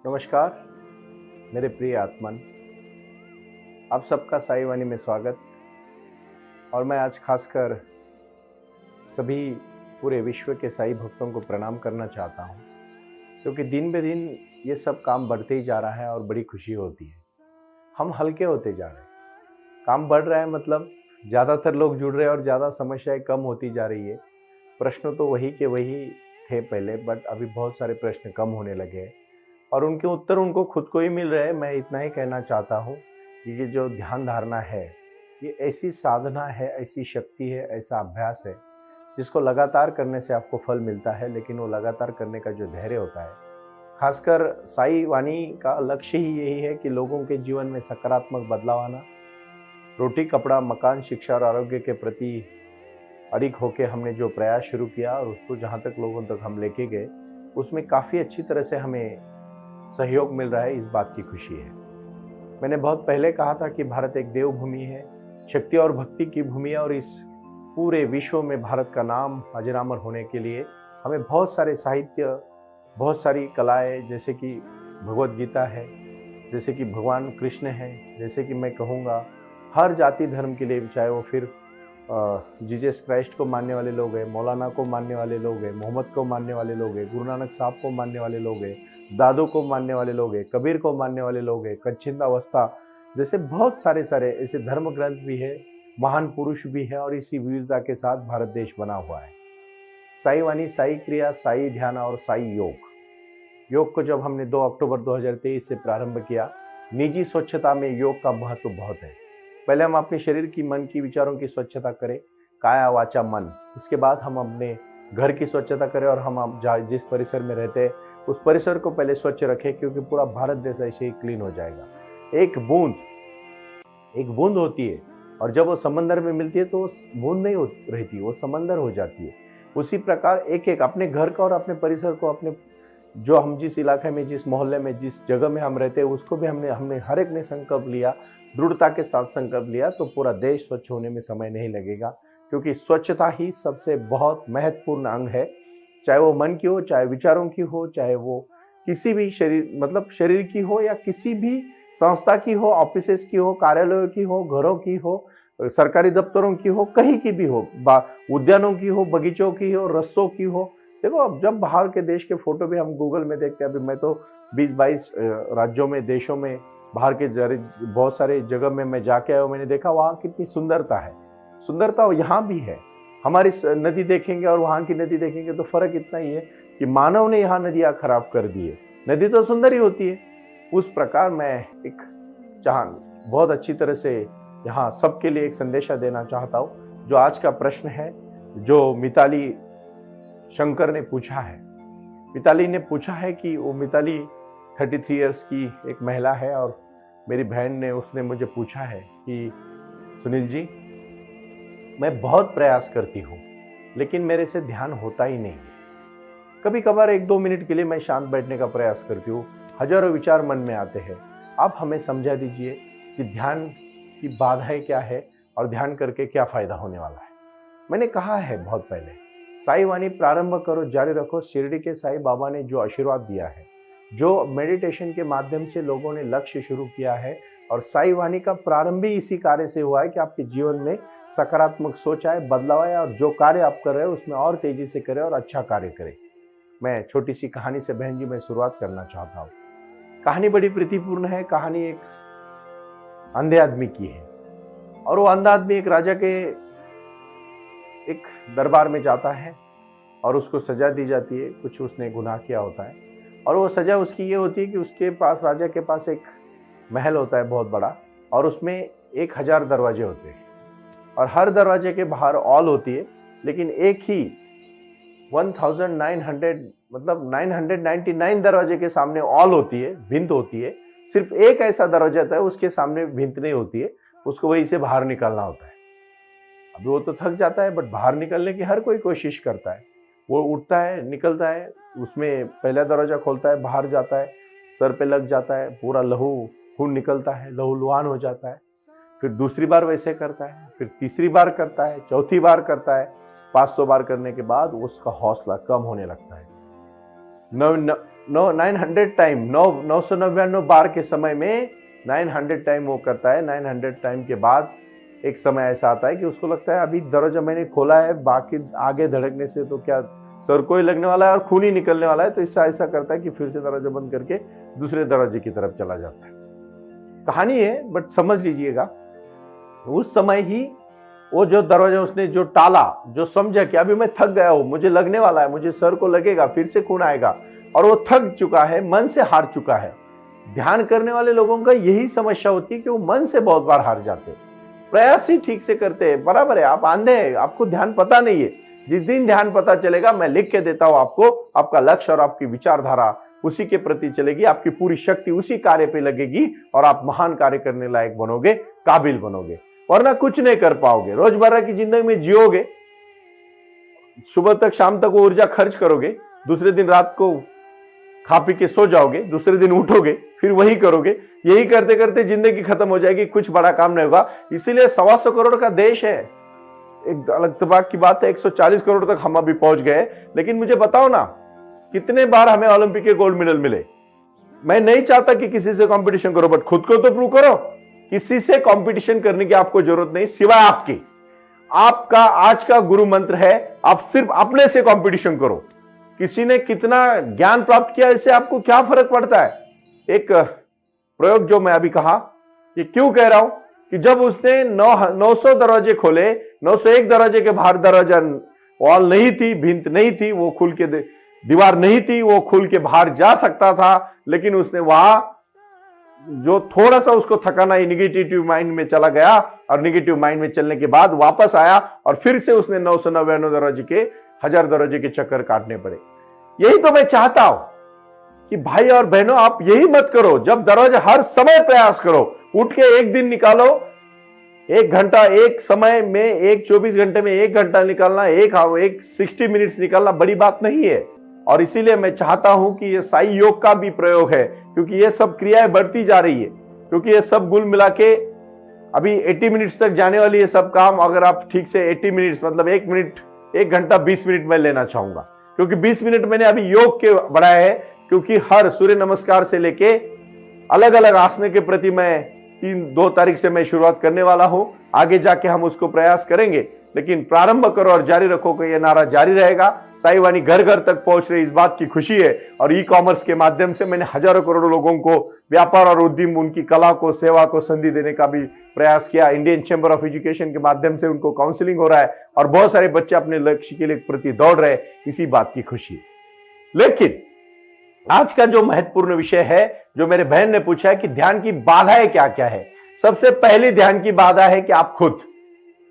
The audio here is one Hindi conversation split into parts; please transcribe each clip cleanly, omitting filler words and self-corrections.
नमस्कार मेरे प्रिय आत्मन, आप सबका साई वाणी में स्वागत। और मैं आज खासकर सभी पूरे विश्व के साई भक्तों को प्रणाम करना चाहता हूँ, क्योंकि दिन ब दिन ये सब काम बढ़ते ही जा रहा है और बड़ी खुशी होती है। हम हल्के होते जा रहे हैं, काम बढ़ रहा है, मतलब ज़्यादातर लोग जुड़ रहे हैं और ज़्यादा समस्याएं कम होती जा रही है। प्रश्न तो वही के वही थे पहले, बट अभी बहुत सारे प्रश्न कम होने लगे हैं और उनके उत्तर उनको खुद को ही मिल रहे हैं। मैं इतना ही कहना चाहता हूँ कि ये जो ध्यान धारणा है, ये ऐसी साधना है, ऐसी शक्ति है, ऐसा अभ्यास है जिसको लगातार करने से आपको फल मिलता है। लेकिन वो लगातार करने का जो धैर्य होता है, खासकर साई वाणी का लक्ष्य ही यही है कि लोगों के जीवन में सकारात्मक बदलाव आना। रोटी, कपड़ा, मकान, शिक्षा और आरोग्य के प्रति अडिग होकर हमने जो प्रयास शुरू किया और उसको जहाँ तक लोगों तक हम लेके गए, उसमें काफ़ी अच्छी तरह से हमें सहयोग मिल रहा है। इस बात की खुशी है। मैंने बहुत पहले कहा था कि भारत एक देवभूमि है, शक्ति और भक्ति की भूमि है, और इस पूरे विश्व में भारत का नाम अजरामर होने के लिए हमें बहुत सारे साहित्य, बहुत सारी कलाएं, जैसे कि भगवत गीता है, जैसे कि भगवान कृष्ण है, जैसे कि मैं कहूँगा हर जाति धर्म के लिए, चाहे वो फिर जीसस क्राइस्ट को मानने वाले लोग हैं, मौलाना को मानने वाले लोग हैं, मोहम्मद को मानने वाले लोग हैं, गुरु नानक साहब को मानने वाले लोग हैं, दादू को मानने वाले लोग हैं, कबीर को मानने वाले लोग हैं, कच्छिंदा अवस्था जैसे बहुत सारे ऐसे धर्म ग्रंथ भी है, महान पुरुष भी है, और इसी विविधता के साथ भारत देश बना हुआ है। साई वाणी, साई क्रिया, साई ध्यान और साई योग को जब हमने 2 अक्टूबर 2023 से प्रारंभ किया, निजी स्वच्छता में योग का महत्व बहुत है। पहले हम अपने शरीर की, मन की, विचारों की स्वच्छता करें, काया वाचा मन। उसके बाद हम अपने घर की स्वच्छता करें और हम जिस परिसर में रहते हैं उस परिसर को पहले स्वच्छ रखें, क्योंकि पूरा भारत देश ऐसे ही क्लीन हो जाएगा। एक बूंद होती है, और जब वो समंदर में मिलती है तो वो बूंद नहीं रहती, वो समंदर हो जाती है। उसी प्रकार एक एक अपने घर का और अपने परिसर को, अपने जो हम जिस इलाके में, जिस मोहल्ले में, जिस जगह में हम रहते हैं, उसको भी हमने हर एक ने संकल्प लिया, दृढ़ता के साथ संकल्प लिया, तो पूरा देश स्वच्छ होने में समय नहीं लगेगा। क्योंकि स्वच्छता ही सबसे बहुत महत्वपूर्ण अंग है, चाहे वो मन की हो, चाहे विचारों की हो, चाहे वो किसी भी शरीर की हो, या किसी भी संस्था की हो, ऑफिसेस की हो, कार्यालयों की हो, घरों की हो, सरकारी दफ्तरों की हो, कहीं की भी हो, उद्यानों की हो, बगीचों की हो, रस्तों की हो। देखो, अब जब बाहर के देश के फोटो भी हम गूगल में देखते हैं, अभी मैं तो 20-22 राज्यों में, देशों में, बाहर के बहुत सारे जगह में मैं जाके आया हूँ, मैंने देखा वहाँ कितनी सुंदरता है। सुंदरता यहाँ भी है। हमारी नदी देखेंगे और वहाँ की नदी देखेंगे तो फर्क इतना ही है कि मानव ने यहाँ नदियाँ खराब कर दी है। नदी तो सुंदर ही होती है। उस प्रकार मैं एक बहुत अच्छी तरह से यहाँ सबके लिए एक संदेशा देना चाहता हूँ। जो आज का प्रश्न है, जो मिताली शंकर ने पूछा है, मिताली ने पूछा है कि वो मिताली 33 इयर्स की एक महिला है, और मेरी बहन ने, उसने मुझे पूछा है कि सुनील जी, मैं बहुत प्रयास करती हूँ लेकिन मेरे से ध्यान होता ही नहीं। कभी कभार 1-2 मिनट के लिए मैं शांत बैठने का प्रयास करती हूँ, हजारों विचार मन में आते हैं। आप हमें समझा दीजिए कि ध्यान की बाधाएं क्या है और ध्यान करके क्या फायदा होने वाला है। मैंने कहा है बहुत पहले, साई वाणी प्रारंभ करो, जारी रखो। शिरडी के साई बाबा ने जो आशीर्वाद दिया है, जो मेडिटेशन के माध्यम से लोगों ने लक्ष्य शुरू किया है, और साई वाणी का प्रारंभ ही इसी कार्य से हुआ है कि आपके जीवन में सकारात्मक सोच आए, बदलाव आए, और जो कार्य आप कर रहे हो उसमें और तेजी से करें और अच्छा कार्य करें। मैं छोटी सी कहानी से बहन जी मैं शुरुआत करना चाहता हूँ। कहानी बड़ी प्रीतिपूर्ण है। कहानी एक अंधे आदमी की है, और वो अंधा आदमी एक राजा के एक दरबार में जाता है और उसको सजा दी जाती है। कुछ उसने गुनाह किया होता है, और वो सजा उसकी ये होती है कि उसके पास, राजा के पास एक महल होता है बहुत बड़ा, और उसमें 1000 दरवाजे होते हैं, और हर दरवाजे के बाहर ऑल होती है, लेकिन एक ही 999 दरवाजे के सामने ऑल होती है, भिंत होती है। सिर्फ एक ऐसा दरवाजा होता है, उसके सामने भिंत नहीं होती है, उसको वहीं से बाहर निकलना होता है। अभी वो तो थक जाता है, बट बाहर निकलने की हर कोई कोशिश करता है। वो उठता है, निकलता है, उसमें पहला दरवाजा खोलता है, बाहर जाता है, सर पे लग जाता है, पूरा लहू खून निकलता है, लहूलुहान हो जाता है। फिर दूसरी बार वैसे करता है, फिर तीसरी बार करता है, चौथी बार करता है। 500 बार करने के बाद उसका हौसला कम होने लगता है। 900 टाइम 999 बार के समय में 900 टाइम वो करता है। 900 टाइम के बाद एक समय ऐसा आता है कि उसको लगता है अभी दरवाजा मैंने खोला है, बाकी आगे धड़कने से तो क्या सर को ही लगने वाला है और खून ही निकलने वाला है, तो इससे ऐसा करता है कि फिर से दरवाजा बंद करके दूसरे दरवाजे की तरफ चला जाता है। कहानी है, बट समझ लीजिएगा उस समय ही वो जो दरवाजा उसने जो टाला, जो समझा कि अभी मैं थक गया हूं, मुझे लगने वाला है, मुझे सर को लगेगा, फिर से खून आएगा, और वो थक चुका है, मन से हार चुका है। ध्यान करने वाले लोगों का यही समस्या होती है कि वो मन से बहुत बार हार जाते हैं, प्रयास ही ठीक से करते हैं। बराबर है, आप आंधे हैं, आपको ध्यान पता नहीं है। जिस दिन ध्यान पता चलेगा, मैं लिख के देता हूं आपको, आपका लक्ष्य और आपकी विचारधारा उसी के प्रति चलेगी, आपकी पूरी शक्ति उसी कार्य पे लगेगी और आप महान कार्य करने लायक बनोगे, काबिल बनोगे, वरना कुछ नहीं कर पाओगे। रोजमर्रा की जिंदगी में जियोगे, सुबह तक शाम तक वो ऊर्जा खर्च करोगे, दूसरे दिन रात को खा पी के सो जाओगे, दूसरे दिन उठोगे, फिर वही करोगे। यही करते करते जिंदगी खत्म हो जाएगी, कुछ बड़ा काम नहीं होगा। इसीलिए 125 करोड़ का देश है। एक अलग तबाक की बात है, 140 करोड़ तक हम अभी पहुंच गए। लेकिन मुझे बताओ ना, कितने बार हमें ओलंपिक के गोल्ड मेडल मिले? मैं नहीं चाहता कि किसी से कंपटीशन करो, बट खुद को तो प्रूव करो। किसी से कंपटीशन करने की आपको जरूरत नहीं, सिवाय आपकी। आपका आज का गुरु मंत्र है, आप सिर्फ अपने से कंपटीशन करो। किसी ने कितना ज्ञान प्राप्त किया, इससे आपको क्या फर्क पड़ता है? एक प्रयोग जो मैं अभी कहा, ये क्यों कह रहा हूं कि जब उसने 900 दरवाजे खोले, 901 दरवाजे के बाहर दरवाजा वॉल नहीं थी, भिंत नहीं थी, वो खुल के दीवार नहीं थी, वो खुल के बाहर जा सकता था, लेकिन उसने वहां जो थोड़ा सा उसको थकाना ही निगेटिव माइंड में चला गया, और निगेटिव माइंड में चलने के बाद वापस आया और फिर से उसने 999 दरवाजे के 1000 दरवाजे के चक्कर काटने पड़े। यही तो मैं चाहता हूं कि भाई और बहनों, आप यही मत करो। जब दरवाजा, हर समय प्रयास करो, उठ के एक दिन निकालो, 1 घंटा, एक समय में, एक 24 घंटे में 1 घंटा निकालना, एक 60 मिनट्स निकालना बड़ी बात नहीं है। और इसीलिए मैं चाहता हूं कि ये साई योग का भी प्रयोग है, क्योंकि ये सब क्रियाएं बढ़ती जा रही है, क्योंकि ये सब गुल मिला के अभी 80 मिनट्स तक जाने वाली है सब काम। अगर आप ठीक से 80 मिनट्स मतलब 1 मिनट, 1 घंटा 20 मिनट में लेना चाहूंगा, क्योंकि 20 मिनट मैंने अभी योग के बढ़ाए हैं, क्योंकि हर सूर्य नमस्कार से लेके अलग अलग आसने के प्रति मैं 2 तारीख से मैं शुरुआत करने वाला हूं। आगे जाके हम उसको प्रयास करेंगे, लेकिन प्रारंभ करो और जारी रखो को ये नारा जारी रहेगा। साई वाणी घर घर तक पहुंच रही, इस बात की खुशी है। और ई कॉमर्स के माध्यम से मैंने हजारों करोड़ों लोगों को व्यापार और उद्यम, उनकी कला को, सेवा को संधि देने का भी प्रयास किया। इंडियन चैंबर ऑफ एजुकेशन के माध्यम से उनको काउंसलिंग हो रहा है और बहुत सारे बच्चे अपने लक्ष्य के लिए प्रति दौड़ रहे, इसी बात की खुशी है। लेकिन आज का जो महत्वपूर्ण विषय है, जो मेरे बहन ने पूछा है कि ध्यान की बाधाएं क्या क्या है। सबसे पहली ध्यान की बाधा है कि आप खुद,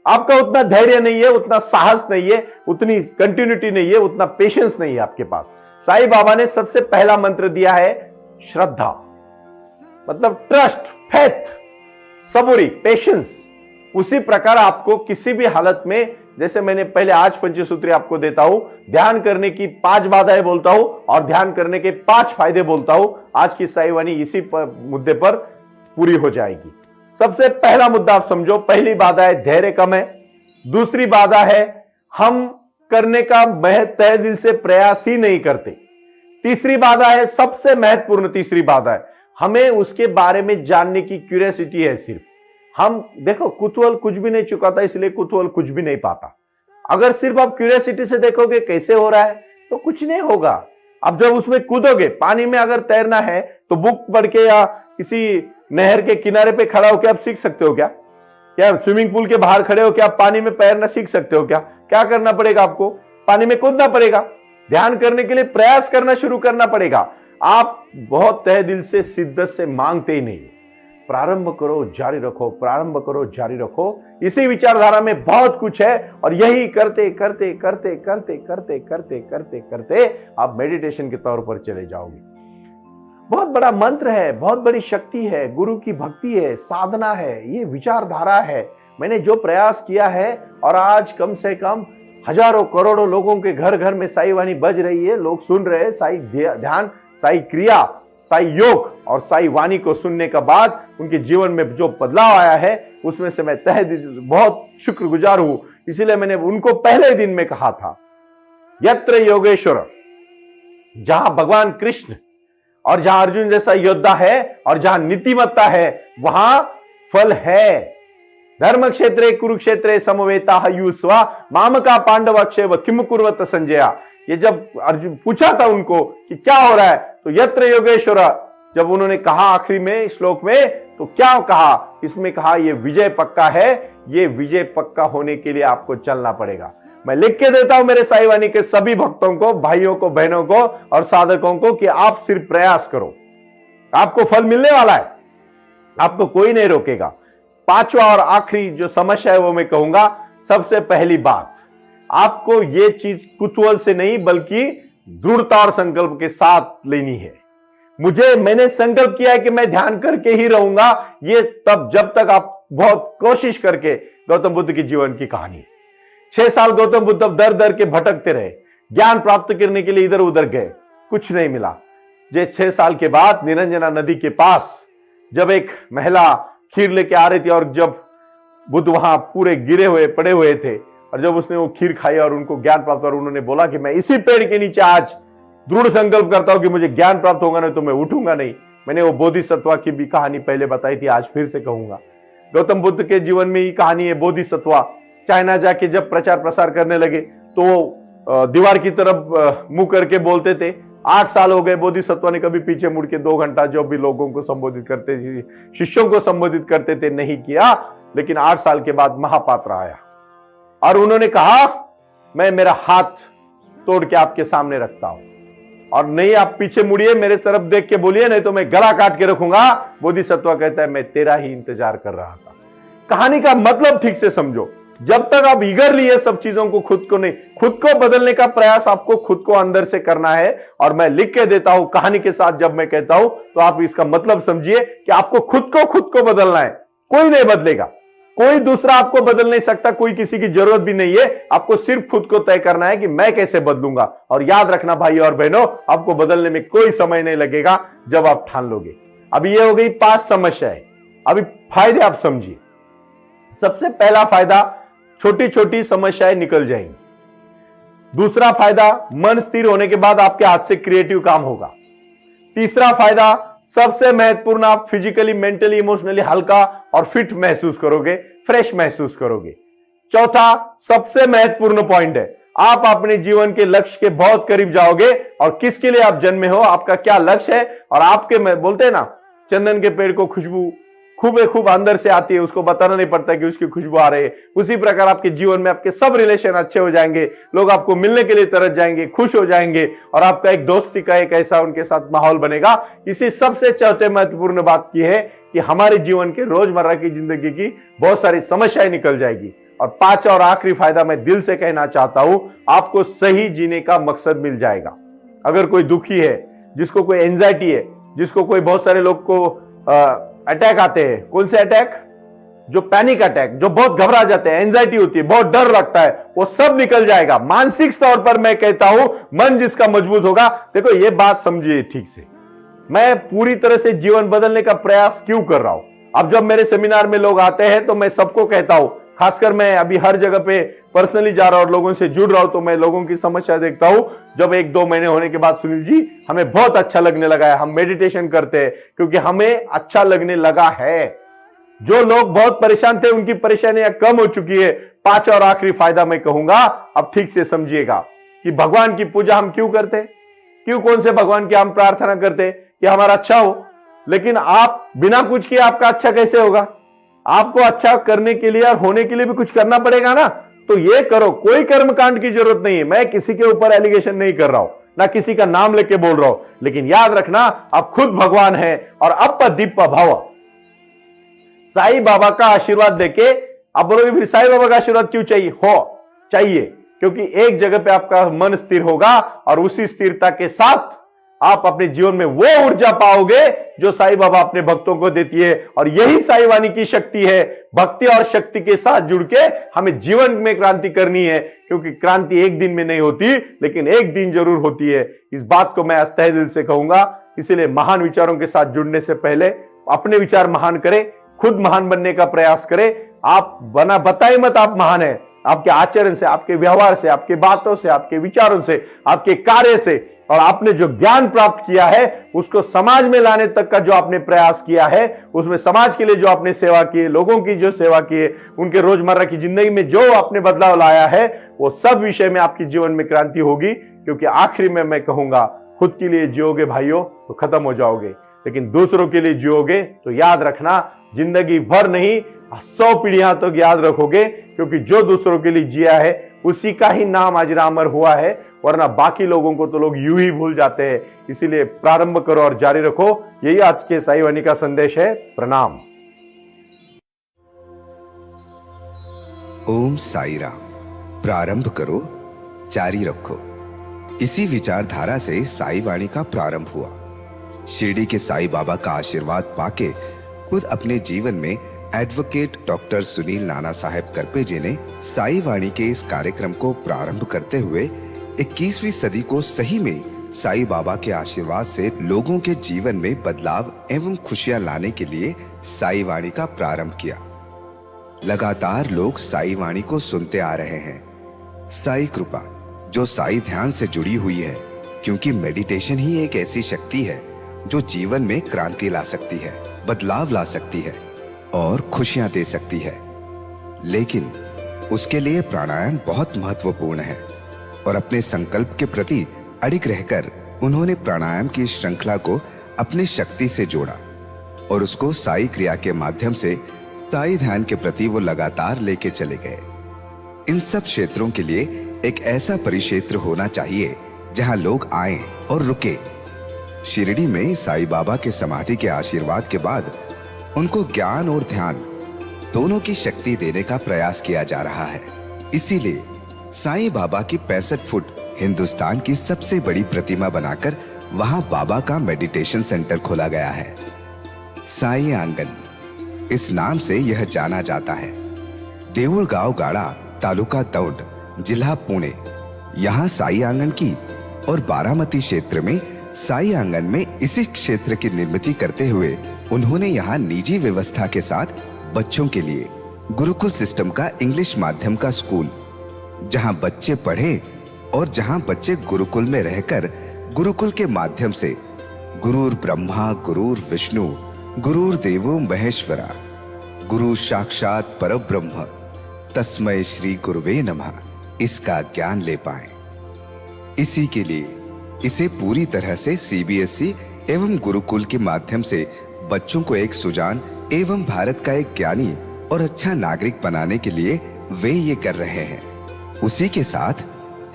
आपका उतना धैर्य नहीं है, उतना साहस नहीं है, उतनी कंटिन्यूटी नहीं है, उतना पेशेंस नहीं है आपके पास। साईं बाबा ने सबसे पहला मंत्र दिया है श्रद्धा, मतलब ट्रस्ट, फेथ, सबूरी, पेशेंस। उसी प्रकार आपको किसी भी हालत में, जैसे मैंने पहले आज पंचसूत्री आपको देता हूं, ध्यान करने की 5 बाधाएं बोलता हूं और ध्यान करने के 5 फायदे बोलता हूं। आज की साईं वाणी इसी मुद्दे पर पूरी हो जाएगी। सबसे पहला मुद्दा आप समझो, पहली बाधा है धैर्य कम है। दूसरी बाधा है हम करने का तहे दिल से प्रयास ही नहीं करते। तीसरी बाधा है, सबसे महत्वपूर्ण तीसरी बाधा है, हमें उसके बारे में जानने की क्यूरियोसिटी है। सिर्फ हम देखो, कुतूहल कुछ भी नहीं चुकाता, इसलिए कुतूहल कुछ भी नहीं पाता। अगर सिर्फ आप क्यूरियोसिटी से देखोगे कैसे हो रहा है तो कुछ नहीं होगा। अब जब उसमें कूदोगे, पानी में अगर तैरना है तो बुक पढ़ के या किसी नहर के किनारे पे खड़ा होकर आप सीख सकते हो क्या? क्या स्विमिंग पूल के बाहर खड़े हो क्या आप पानी में तैरना सीख सकते हो क्या? क्या करना पड़ेगा आपको? पानी में कूदना पड़ेगा। ध्यान करने के लिए प्रयास करना शुरू करना पड़ेगा। आप बहुत तहे दिल से, शिद्दत से मांगते ही नहीं। प्रारंभ करो, जारी रखो, प्रारंभ करो, जारी रखो। इसी विचारधारा में बहुत कुछ है और यही करते करते करते करते करते करते करते करते आप मेडिटेशन के तौर पर चले जाओगे। बहुत बड़ा मंत्र है, बहुत बड़ी शक्ति है, गुरु की भक्ति है, साधना है, ये विचारधारा है। मैंने जो प्रयास किया है और आज कम से कम हजारों करोड़ों लोगों के घर घर में साई वाणी बज रही है, लोग सुन रहे हैं। साई ध्यान, साई क्रिया, साई योग और साई वाणी को सुनने के बाद उनके जीवन में जो बदलाव आया है, उसमें से मैं तहे दिल बहुत शुक्रगुजार हूं। इसीलिए मैंने उनको पहले दिन में कहा था, यत्र योगेश्वर जहां भगवान कृष्ण और जहां अर्जुन जैसा योद्धा है और जहां नीतिमत्ता है, वहां फल है। धर्म क्षेत्रे कुरुक्षेत्रे समवेता युस्वा मामका पांडव अक्षय व किम कुर्वत संजया। ये जब अर्जुन पूछा था उनको कि क्या हो रहा है, तो यत्र योगेश्वर, जब उन्होंने कहा आखिरी में श्लोक में, तो क्या कहा इसमें, कहा ये विजय पक्का है। ये विजय पक्का होने के लिए आपको चलना पड़ेगा। मैं लिख के देता हूं मेरे साईं वाणी के सभी भक्तों को, भाइयों को, बहनों को और साधकों को कि आप सिर्फ प्रयास करो, आपको फल मिलने वाला है, आपको कोई नहीं रोकेगा। पांचवा और आखिरी जो समस्या है वो मैं कहूंगा, सबसे पहली बात, आपको ये चीज कुतूहल से नहीं बल्कि दृढ़ता और संकल्प के साथ लेनी है। मैंने संकल्प किया है कि मैं ध्यान करके ही रहूंगा, ये तब जब तक आप बहुत कोशिश करके, गौतम बुद्ध की जीवन की कहानी है। 6 साल गौतम बुद्ध दर दर के भटकते रहे, ज्ञान प्राप्त करने के लिए इधर उधर गए, कुछ नहीं मिला। जे 6 साल के बाद निरंजना नदी के पास जब एक महिला खीर लेके आ रही थी और जब बुद्ध वहां पूरे गिरे हुए पड़े हुए थे, और जब उसने वो खीर खाई और उनको ज्ञान प्राप्त, और उन्होंने बोला कि मैं इसी पेड़ के नीचे आज दृढ़ संकल्प करता हूं कि मुझे ज्ञान प्राप्त होगा, नहीं तो मैं उठूंगा नहीं। मैंने वो बोधिसत्वा की भी कहानी पहले बताई थी, आज फिर से कहूंगा। गौतम बुद्ध के जीवन में ही कहानी है बोधिसत्वा। चाइना जाके जब प्रचार प्रसार करने लगे तो दीवार की तरफ मुंह करके बोलते थे। 8 साल हो गए, बोधिसत्वा ने कभी पीछे मुड़ के 2 घंटा जो भी लोगों को संबोधित करते थे, शिष्यों को संबोधित करते थे, नहीं किया। लेकिन 8 साल के बाद महापात्र आया और उन्होंने कहा, मैं मेरा हाथ तोड़ के आपके सामने रखता हूं और नहीं आप पीछे मुड़िए, मेरे तरफ देख के बोलिए, नहीं तो मैं गला काट के रखूंगा। बोधिसत्वा कहता है, मैं तेरा ही इंतजार कर रहा था। कहानी का मतलब ठीक से समझो। जब तक आप ईगरली ये सब चीजों को खुद को बदलने का प्रयास आपको खुद को अंदर से करना है। और मैं लिख के देता हूं कहानी के साथ, जब मैं कहता हूं तो आप इसका मतलब समझिए कि आपको खुद को बदलना है। कोई नहीं बदलेगा, कोई दूसरा आपको बदल नहीं सकता, कोई किसी की जरूरत भी नहीं है। आपको सिर्फ खुद को तय करना है कि मैं कैसे बदलूंगा। और याद रखना भाई और बहनों, आपको बदलने में कोई समय नहीं लगेगा जब आप ठान लोगे। अभी ये हो गई 5 समस्याएं। अभी फायदे आप समझिए। सबसे पहला फायदा, छोटी छोटी समस्याएं निकल जाएंगी। दूसरा फायदा, मन स्थिर होने के बाद आपके हाथ से क्रिएटिव काम होगा। तीसरा फायदा, सबसे महत्वपूर्ण, आप फिजिकली, मेंटली, इमोशनली हल्का और फिट महसूस करोगे, फ्रेश महसूस करोगे। चौथा, सबसे महत्वपूर्ण पॉइंट है, आप अपने जीवन के लक्ष्य के बहुत करीब जाओगे। और किसके लिए आप जन्मे हो, आपका क्या लक्ष्य है। और आपके, बोलते हैं ना, चंदन के पेड़ को खुशबू खूब अंदर से आती है, उसको बताना नहीं पड़ता कि उसकी खुशबू आ रही है। उसी प्रकार आपके जीवन में आपके सब रिलेशन अच्छे हो जाएंगे, लोग आपको मिलने के लिए तरस जाएंगे, खुश हो जाएंगे, और आपका एक दोस्ती का एक ऐसा उनके साथ माहौल बनेगा। इसी सबसे चौथे महत्वपूर्ण बात की है कि हमारे जीवन के रोजमर्रा की जिंदगी की बहुत सारी समस्याएं निकल जाएगी। और 5 और आखिरी फायदा मैं दिल से कहना चाहता हूं, आपको सही जीने का मकसद मिल जाएगा। अगर कोई दुखी है, जिसको कोई एंजाइटी है, जिसको कोई, बहुत सारे लोग को अटैक आते हैं, कौन से अटैक, जो पैनिक अटैक, जो बहुत घबरा जाते हैं, एंजाइटी होती है, बहुत डर लगता है, वो सब निकल जाएगा। मानसिक तौर पर मैं कहता हूं, मन जिसका मजबूत होगा। देखो ये बात समझिए ठीक से, मैं पूरी तरह से जीवन बदलने का प्रयास क्यों कर रहा हूं। अब जब मेरे सेमिनार में लोग आते हैं तो मैं सबको कहता हूं, खासकर मैं अभी हर जगह पे पर्सनली जा रहा हूं और लोगों से जुड़ रहा हूं, तो मैं लोगों की समस्या देखता हूं। जब 1-2 महीने होने के बाद, सुनील जी हमें बहुत अच्छा लगने लगा है, हम मेडिटेशन करते हैं क्योंकि हमें अच्छा लगने लगा है। जो लोग बहुत परेशान थे, उनकी परेशानियां कम हो चुकी है। 5 और आखिरी फायदा मैं कहूंगा, अब ठीक से समझिएगा कि भगवान की पूजा हम क्यों करते, क्यों, कौन से भगवान की हम प्रार्थना करते कि हमारा अच्छा हो। लेकिन आप बिना कुछ किए आपका अच्छा कैसे होगा। आपको अच्छा करने के लिए और होने के लिए भी कुछ करना पड़ेगा ना। तो ये करो, कोई कर्मकांड की जरूरत नहीं है। मैं किसी के ऊपर एलिगेशन नहीं कर रहा हूं, ना किसी का नाम लेके बोल रहा हूं, लेकिन याद रखना आप खुद भगवान हैं। और अप दीप भव, साईं बाबा का आशीर्वाद देके आप बोलोगे फिर साईं बाबा का आशीर्वाद क्यों चाहिए, चाहिए क्योंकि एक जगह पे आपका मन स्थिर होगा और उसी स्थिरता के साथ आप अपने जीवन में वो ऊर्जा पाओगे जो साईं बाबा अपने भक्तों को देती है। और यही साईं वाणी की शक्ति है। भक्ति और शक्ति के साथ जुड़ के हमें जीवन में क्रांति करनी है, क्योंकि क्रांति एक दिन में नहीं होती, लेकिन एक दिन जरूर होती है। इस बात को मैं तहे दिल से कहूंगा। इसीलिए महान विचारों के साथ जुड़ने से पहले अपने विचार महान करें, खुद महान बनने का प्रयास करें। आप बताए मत आप महान है, आपके आचरण से, आपके व्यवहार से, आपके बातों से, आपके विचारों से, आपके कार्य से और आपने जो ज्ञान प्राप्त किया है उसको समाज में लाने तक का जो आपने प्रयास किया है, उसमें समाज के लिए जो आपने सेवा की है, लोगों की जो सेवा की है, उनके रोजमर्रा की जिंदगी में जो आपने बदलाव लाया है, वो सब विषय में आपके जीवन में क्रांति होगी। क्योंकि आखिरी में मैं कहूंगा, खुद के लिए जियोगे भाइयों तो खत्म हो जाओगे, लेकिन दूसरों के लिए जियोगे तो याद रखना, जिंदगी भर नहीं 100 पीढ़ियां तक याद रखोगे। क्योंकि जो दूसरों के लिए जिया है उसी का ही नाम आज अमर हुआ है, वरना बाकी लोगों को तो लोग यूं ही भूल जाते हैं। इसीलिए प्रारंभ करो और जारी रखो। यही आज के साई वाणी का संदेश है। प्रणाम। ओम साई राम। प्रारंभ करो, जारी रखो। इसी विचारधारा से साई वाणी का प्रारंभ हुआ। शिरडी के साई बाबा का आशीर्वाद पाके खुद अपने जीवन में एडवोकेट डॉक्टर सुनील नाना साहेब करपे जी ने साई वाणी के इस कार्यक्रम को प्रारंभ करते हुए 21वीं सदी को सही में साई बाबा के आशीर्वाद से लोगों के जीवन में बदलाव एवं खुशियां लाने के लिए साई वाणी का प्रारंभ किया। लगातार लोग साई वाणी को सुनते आ रहे हैं। साई कृपा जो साई ध्यान से जुड़ी हुई है, क्योंकि मेडिटेशन ही एक ऐसी शक्ति है जो जीवन में क्रांति ला सकती है, बदलाव ला सकती है और खुशियां दे सकती है। लेकिन उसके लिए प्राणायाम बहुत महत्वपूर्ण है और अपने संकल्प के प्रति अडिग रहकर उन्होंने प्राणायाम की श्रृंखला को अपनी शक्ति से जोड़ा और उसको साई क्रिया के माध्यम से साई ध्यान के प्रति वो लगातार लेके चले गए। इन सब क्षेत्रों के लिए एक ऐसा परिक्षेत्र होना चाहिए जहां लोग आए और रुके। शिरडी में साई बाबा के समाधि के आशीर्वाद के बाद उनको ज्ञान और ध्यान दोनों की शक्ति देने का प्रयास किया जा रहा है। इसीलिए साईं बाबा की 65 फुट हिंदुस्तान की सबसे बड़ी प्रतिमा बनाकर वहां बाबा का मेडिटेशन सेंटर खोला गया है। साई आंगन इस नाम से यह जाना जाता है। देऊळगाव गाड़ा, तालुका दौंड, जिला पुणे, यहाँ साई आंगन की और बारामती क्षेत्र में साई आंगन में इसी क्षेत्र की निर्मित करते हुए उन्होंने यहाँ निजी व्यवस्था के साथ बच्चों के लिए गुरुकुल सिस्टम का इंग्लिश माध्यम का स्कूल, जहाँ बच्चे पढ़े और जहाँ बच्चे गुरुकुल में रहकर गुरुकुल के माध्यम से गुरुर ब्रह्मा गुरुर विष्णु गुरुर देवो महेश्वरा गुरु साक्षात परब्रह्म तस्मै श्री गुरुवे नमः इसका ज्ञान ले पाएं। इसी के लिए इसे पूरी तरह से सीबीएसई एवं गुरुकुल के माध्यम से बच्चों को एक सुजान एवं भारत का एक ज्ञानी और अच्छा नागरिक बनाने के लिए वे ये कर रहे हैं। उसी के साथ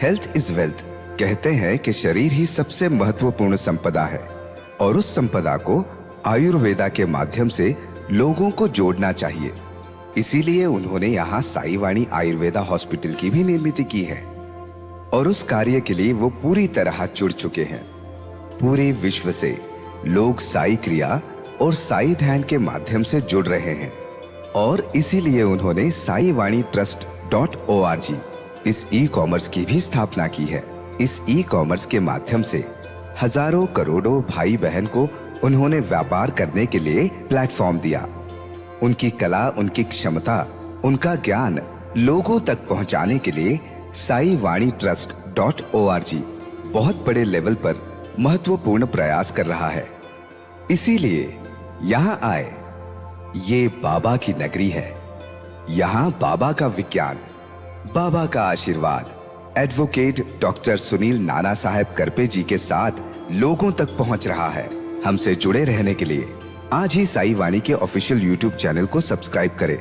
हेल्थ इज वेल्थ कहते हैं कि शरीर ही सबसे महत्वपूर्ण संपदा है और उस संपदा को आयुर्वेदा के माध्यम से लोगों को जोड़ना चाहिए। इसीलिए उन्होंने यहाँ साई वाणी आयुर्वेदा हॉस्पिटल की भी निर्मित की है और उस कार्य के लिए वो पूरी तरह जुड़ चुके हैं। पूरे विश्व से लोग साई क्रिया और साई ध्यान के माध्यम से जुड़ रहे हैं और इसीलिए उन्होंने साई वाणी trust.org इस ई कॉमर्स की भी स्थापना की है। इस ई कॉमर्स के माध्यम से हजारों करोड़ों भाई बहन को उन्होंने व्यापार करने के लिए प्लेटफॉर्म दिया। उनकी कला, उनकी क्षमता, उनका ज्ञान लोगों तक पहुंचाने के लिए साई वाणी trust.org बहुत बड़े लेवल पर महत्वपूर्ण प्रयास कर रहा है। इसीलिए यहाँ आए। ये बाबा की नगरी है। यहाँ बाबा का विज्ञान, बाबा का आशीर्वाद एडवोकेट डॉक्टर सुनील नाना साहेब करपे जी के साथ लोगों तक पहुंच रहा है। हमसे जुड़े रहने के लिए आज ही साई वाणी के ऑफिशियल यूट्यूब चैनल को सब्सक्राइब करें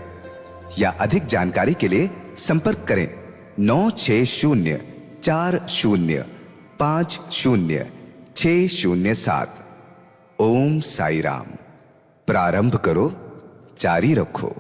या अधिक जानकारी के लिए संपर्क करें 9604050607। ओम साई राम। प्रारंभ करो, जारी रखो।